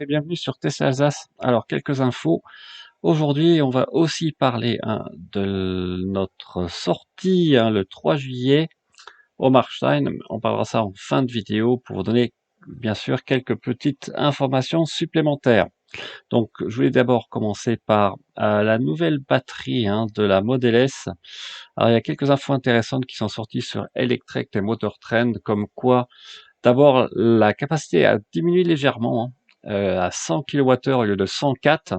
et bienvenue sur Tesla Alsace. Alors, quelques infos. Aujourd'hui, on va aussi parler de notre sortie le 3 juillet au Markstein. On parlera ça en fin de vidéo pour vous donner, bien sûr, quelques petites informations supplémentaires. Donc, je voulais d'abord commencer par la nouvelle batterie de la Model S. Alors, il y a quelques infos intéressantes qui sont sorties sur Electrek et Motor Trend, comme quoi, d'abord, la capacité a diminué légèrement, à 100 kWh au lieu de 104.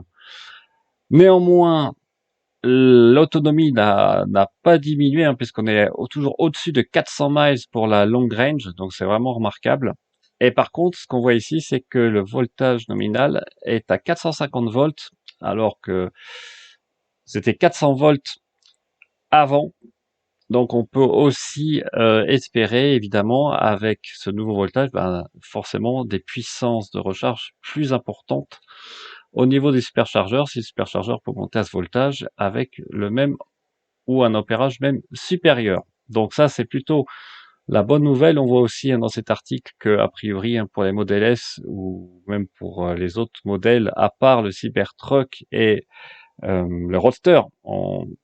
Néanmoins, l'autonomie n'a pas diminué, puisqu'on est toujours au-dessus de 400 miles pour la long range, donc c'est vraiment remarquable. Et par contre, ce qu'on voit ici, c'est que le voltage nominal est à 450 volts, alors que c'était 400 volts avant. Donc on peut aussi espérer, évidemment, avec ce nouveau voltage, forcément des puissances de recharge plus importantes au niveau des superchargeurs, si le superchargeur peut monter à ce voltage avec le même ou un ampérage même supérieur. Donc ça, c'est plutôt la bonne nouvelle. On voit aussi dans cet article que, a priori, pour les modèles S ou même pour les autres modèles, à part le Cybertruck et le Roadster,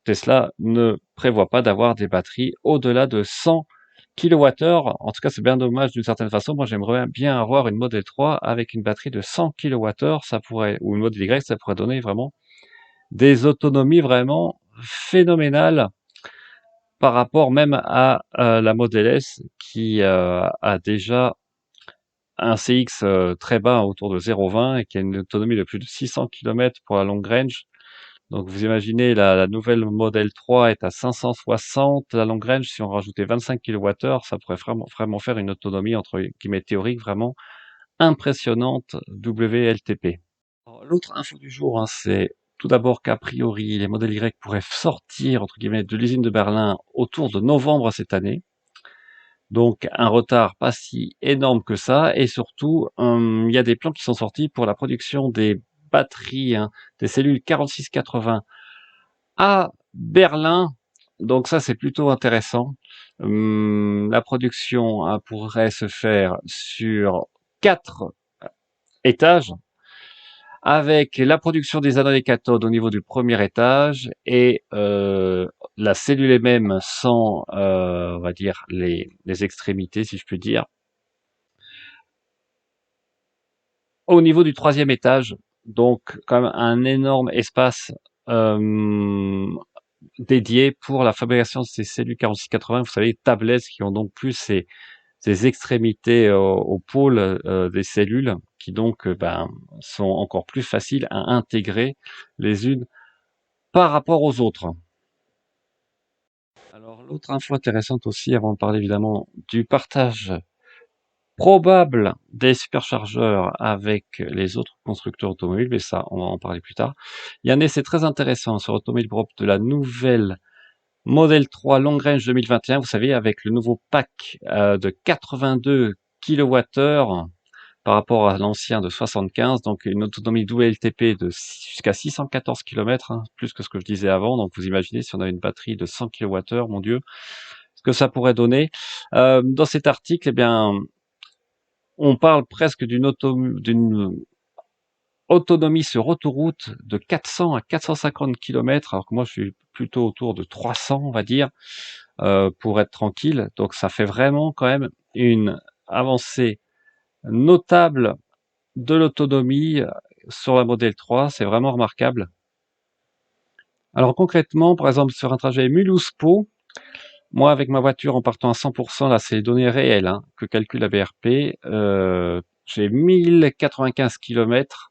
Tesla ne prévoit pas d'avoir des batteries au-delà de 100 kWh. En tout cas, c'est bien dommage d'une certaine façon. Moi, j'aimerais bien avoir une Model 3 avec une batterie de 100 kWh. Ça pourrait, ou une Model Y, ça pourrait donner vraiment des autonomies vraiment phénoménales par rapport même à la Model S qui a déjà un CX très bas autour de 0,20 et qui a une autonomie de plus de 600 km pour la long range. Donc vous imaginez, la nouvelle Model 3 est à 560 la long range. Si on rajoutait 25 kWh, ça pourrait vraiment faire une autonomie entre guillemets théorique vraiment impressionnante WLTP. L'autre info du jour, c'est tout d'abord qu'a priori les modèles Y pourraient sortir entre guillemets de l'usine de Berlin autour de novembre cette année. Donc un retard pas si énorme que ça, et surtout il y a des plans qui sont sortis pour la production des batteries, des cellules 4680 à Berlin. Donc ça, c'est plutôt intéressant. La production pourrait se faire sur 4 étages, avec la production des anodes et cathodes au niveau du premier étage et la cellule elle-même sans, on va dire, les extrémités, si je puis dire, au niveau du troisième étage. Donc quand même un énorme espace dédié pour la fabrication de ces cellules 4680, vous savez, tablettes qui ont donc plus ces extrémités au pôle des cellules, qui donc sont encore plus faciles à intégrer les unes par rapport aux autres. Alors l'autre info intéressante aussi, avant de parler évidemment du partage probable des superchargeurs avec les autres constructeurs automobiles, mais ça on va en parler plus tard. Il y a un essai très intéressant sur Automobile Europe de la nouvelle Model 3 Long Range 2021, vous savez, avec le nouveau pack de 82 kWh par rapport à l'ancien de 75, donc une autonomie WLTP de jusqu'à 614 km, plus que ce que je disais avant. Donc vous imaginez, si on a une batterie de 100 kWh, mon Dieu, ce que ça pourrait donner. Dans cet article, eh bien, on parle presque d'une autonomie sur autoroute de 400 à 450 km, alors que moi je suis plutôt autour de 300, on va dire, pour être tranquille. Donc ça fait vraiment quand même une avancée notable de l'autonomie sur la Model 3, c'est vraiment remarquable. Alors concrètement, par exemple sur un trajet Mulhouse-Pau, moi avec ma voiture en partant à 100%, là c'est les données réelles que calcule la BRP, j'ai 1095 km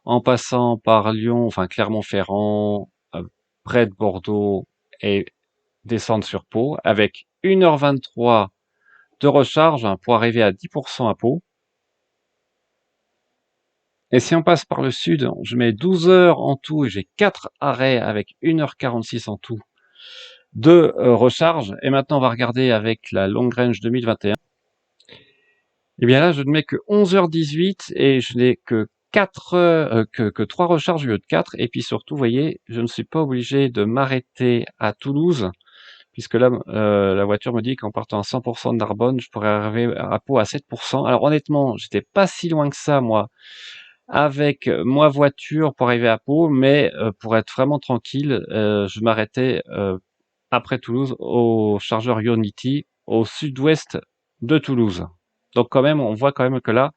en passant par Lyon, enfin Clermont-Ferrand, près de Bordeaux et descendre sur Pau, avec 1h23 de recharge pour arriver à 10% à Pau. Et si on passe par le sud, je mets 12 heures en tout et j'ai 4 arrêts avec 1h46 en tout de recharge. Et maintenant, on va regarder avec la Long Range 2021. Et bien là, je ne mets que 11h18 et je n'ai que 3 recharges au lieu de 4. Et puis surtout, vous voyez, je ne suis pas obligé de m'arrêter à Toulouse, puisque là, la voiture me dit qu'en partant à 100% de Narbonne, je pourrais arriver à Pau à 7%. Alors honnêtement, j'étais pas si loin que ça, moi, avec ma voiture pour arriver à Pau, mais pour être vraiment tranquille, je m'arrêtais après Toulouse au chargeur Ionity au sud-ouest de Toulouse. Donc quand même, on voit quand même que là,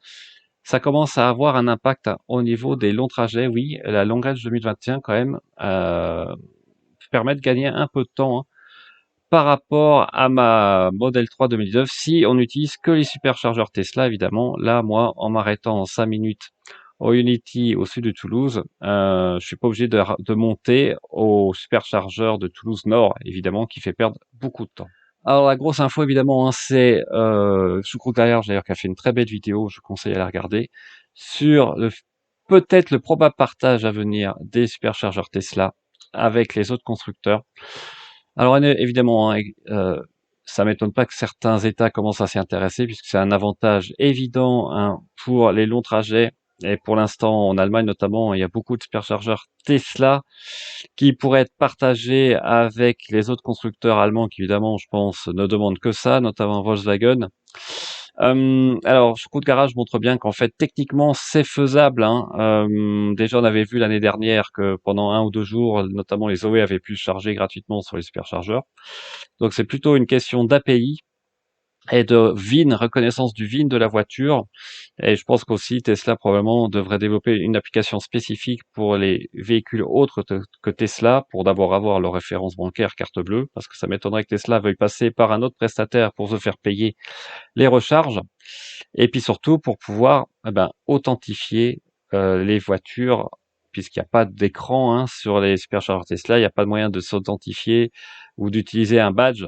ça commence à avoir un impact au niveau des longs trajets. Oui, la Long Range 2021 quand même permet de gagner un peu de temps, hein, par rapport à ma Model 3 2019 si on n'utilise que les superchargeurs Tesla, évidemment. Là, moi, en m'arrêtant en 5 minutes au Unity au sud de Toulouse, je suis pas obligé de monter au superchargeur de Toulouse Nord, évidemment, qui fait perdre beaucoup de temps. Alors la grosse info évidemment, hein, c'est Choucroute derrière, d'ailleurs, qui a fait une très belle vidéo, je conseille à la regarder, sur peut-être le probable partage à venir des superchargeurs Tesla avec les autres constructeurs. Alors évidemment, hein, ça m'étonne pas que certains États commencent à s'y intéresser, puisque c'est un avantage évident, hein, pour les longs trajets. Et pour l'instant, en Allemagne notamment, il y a beaucoup de superchargeurs Tesla qui pourraient être partagés avec les autres constructeurs allemands qui, évidemment, je pense, ne demandent que ça, notamment Volkswagen. Alors, Coup de Garage montre bien qu'en fait, techniquement, c'est faisable, hein. Déjà, on avait vu l'année dernière que pendant 1 ou 2 jours, notamment les OE avaient pu se charger gratuitement sur les superchargeurs. Donc, c'est plutôt une question d'API et de VIN, reconnaissance du VIN de la voiture. Et je pense qu'aussi Tesla probablement devrait développer une application spécifique pour les véhicules autres que Tesla, pour d'abord avoir leur référence bancaire carte bleue, parce que ça m'étonnerait que Tesla veuille passer par un autre prestataire pour se faire payer les recharges. Et puis surtout pour pouvoir authentifier les voitures, puisqu'il n'y a pas d'écran, hein, sur les superchargeurs Tesla, il n'y a pas de moyen de s'authentifier ou d'utiliser un badge.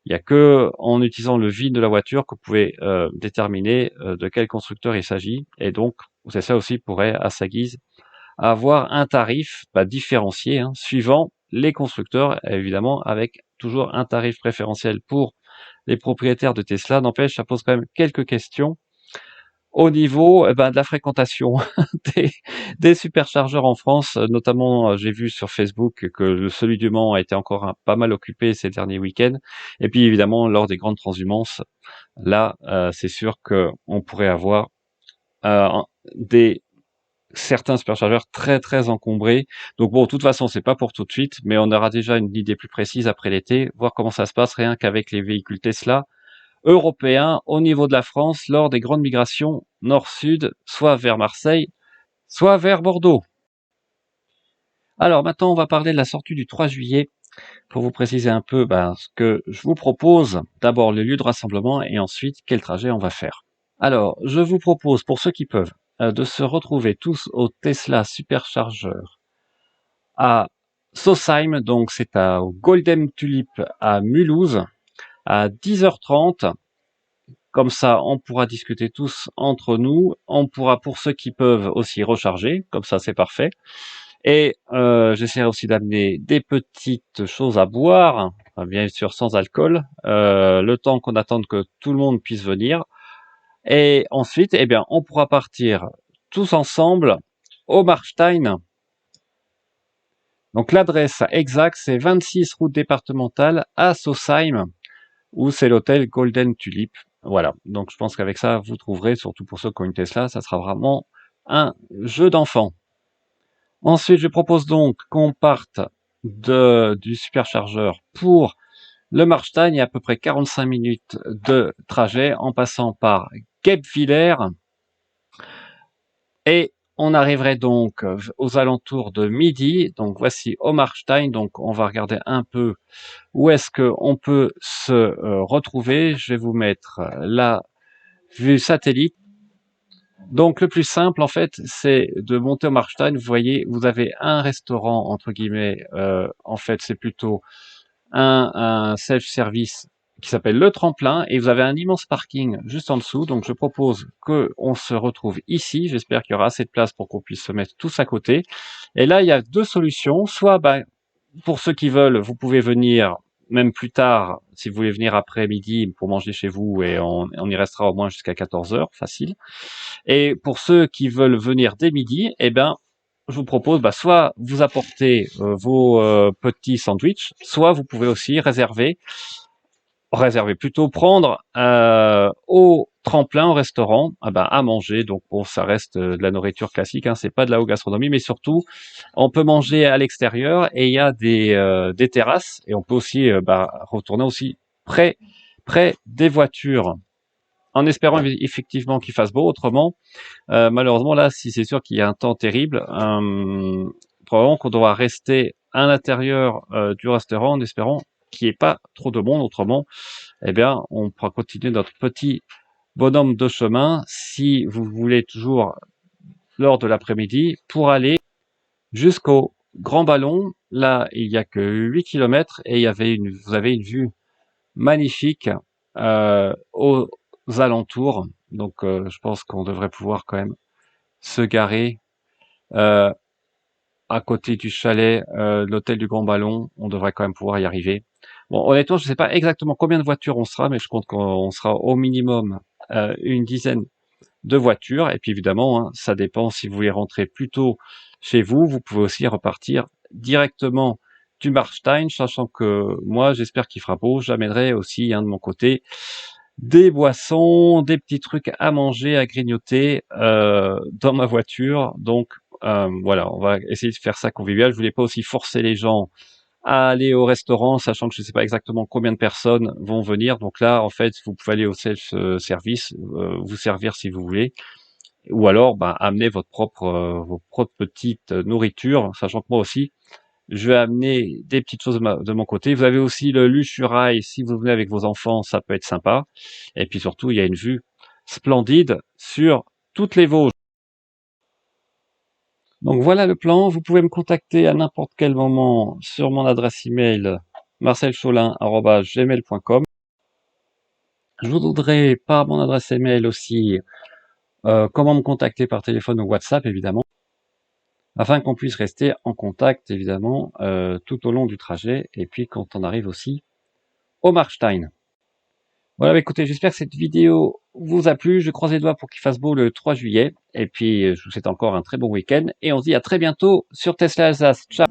Il n'y a que en utilisant le VIN de la voiture que vous pouvez déterminer de quel constructeur il s'agit. Et donc, ça aussi pourrait, à sa guise, avoir un tarif différencié, hein, suivant les constructeurs, évidemment, avec toujours un tarif préférentiel pour les propriétaires de Tesla. N'empêche, ça pose quand même quelques questions au niveau de la fréquentation des, des superchargeurs en France. Notamment, j'ai vu sur Facebook que celui du Mans a été encore pas mal occupé ces derniers week-ends. Et puis évidemment, lors des grandes transhumances, là, c'est sûr qu'on pourrait avoir euh, des certains superchargeurs très très encombrés. Donc bon, de toute façon, c'est pas pour tout de suite, mais on aura déjà une idée plus précise après l'été, voir comment ça se passe rien qu'avec les véhicules Tesla européens au niveau de la France lors des grandes migrations nord-sud, soit vers Marseille, soit vers Bordeaux. Alors maintenant, on va parler de la sortie du 3 juillet pour vous préciser un peu ce que je vous propose. D'abord le lieu de rassemblement et ensuite quel trajet on va faire. Alors, je vous propose, pour ceux qui peuvent, de se retrouver tous au Tesla Supercharger à Sausheim, donc c'est au Golden Tulip à Mulhouse, à 10h30. Comme ça, on pourra discuter tous entre nous. On pourra, pour ceux qui peuvent, aussi recharger. Comme ça, c'est parfait. Et j'essaierai aussi d'amener des petites choses à boire, bien sûr sans alcool, le temps qu'on attende que tout le monde puisse venir. Et ensuite, on pourra partir tous ensemble au Markstein. Donc l'adresse exacte, c'est 26 route départementale à Sausheim, où c'est l'hôtel Golden Tulip. Voilà, donc je pense qu'avec ça, vous trouverez, surtout pour ceux qui ont une Tesla, ça sera vraiment un jeu d'enfant. Ensuite, je propose donc qu'on parte du superchargeur pour le Markstein. Il y a à peu près 45 minutes de trajet en passant par Guebwiller. Et on arriverait donc aux alentours de midi. Donc voici au Markstein. Donc on va regarder un peu où est-ce qu'on peut se retrouver. Je vais vous mettre la vue satellite. Donc le plus simple en fait, c'est de monter au Markstein. Vous voyez, vous avez un restaurant entre guillemets. En fait, c'est plutôt un self-service qui s'appelle le Tremplin, et vous avez un immense parking juste en dessous. Donc je propose qu'on se retrouve ici. J'espère qu'il y aura assez de place pour qu'on puisse se mettre tous à côté. Et là, il y a deux solutions. Soit pour ceux qui veulent, vous pouvez venir même plus tard, si vous voulez venir après-midi pour manger chez vous, et on y restera au moins jusqu'à 14h, facile. Et pour ceux qui veulent venir dès midi, je vous propose soit vous apporter vos petits sandwichs, soit vous pouvez aussi réserver plutôt prendre au tremplin au restaurant, à manger. Donc bon, ça reste de la nourriture classique, hein, c'est pas de la haute gastronomie, mais surtout, on peut manger à l'extérieur et il y a des terrasses et on peut aussi retourner aussi près, près des voitures, en espérant effectivement qu'il fasse beau. Autrement, malheureusement là, si c'est sûr qu'il y a un temps terrible, probablement qu'on devra rester à l'intérieur du restaurant en espérant qu'il n'y ait pas trop de monde. Autrement, eh bien, on pourra continuer notre petit bonhomme de chemin, si vous voulez toujours, lors de l'après-midi, pour aller jusqu'au Grand Ballon. Là, il y a que 8 kilomètres et vous avez une vue magnifique aux alentours. Donc, je pense qu'on devrait pouvoir quand même se garer euh, à côté du chalet, l'hôtel du Grand Ballon. On devrait quand même pouvoir y arriver. Bon, honnêtement, je ne sais pas exactement combien de voitures on sera, mais je compte qu'on sera au minimum une dizaine de voitures. Et puis évidemment, hein, ça dépend si vous voulez rentrer plus tôt chez vous. Vous pouvez aussi repartir directement du Markstein, sachant que moi, j'espère qu'il fera beau. J'amènerai aussi, hein, de mon côté, des boissons, des petits trucs à manger, à grignoter dans ma voiture. Donc voilà, on va essayer de faire ça convivial. Je voulais pas aussi forcer les gens à aller au restaurant, sachant que je ne sais pas exactement combien de personnes vont venir. Donc là, en fait, vous pouvez aller au self-service, vous servir si vous voulez, ou alors amener vos propres petites nourritures, sachant que moi aussi, je vais amener des petites choses de mon côté. Vous avez aussi le Luchurail, si vous venez avec vos enfants, ça peut être sympa. Et puis surtout, il y a une vue splendide sur toutes les Vosges. Donc voilà le plan. Vous pouvez me contacter à n'importe quel moment sur mon adresse email marcelcholin@gmail.com. Je vous donnerai par mon adresse email aussi comment me contacter par téléphone ou WhatsApp évidemment, afin qu'on puisse rester en contact évidemment tout au long du trajet et puis quand on arrive aussi au Markstein. Voilà, écoutez, j'espère que cette vidéo vous a plu. Je croise les doigts pour qu'il fasse beau le 3 juillet. Et puis, je vous souhaite encore un très bon week-end. Et on se dit à très bientôt sur Tesla Alsace. Ciao!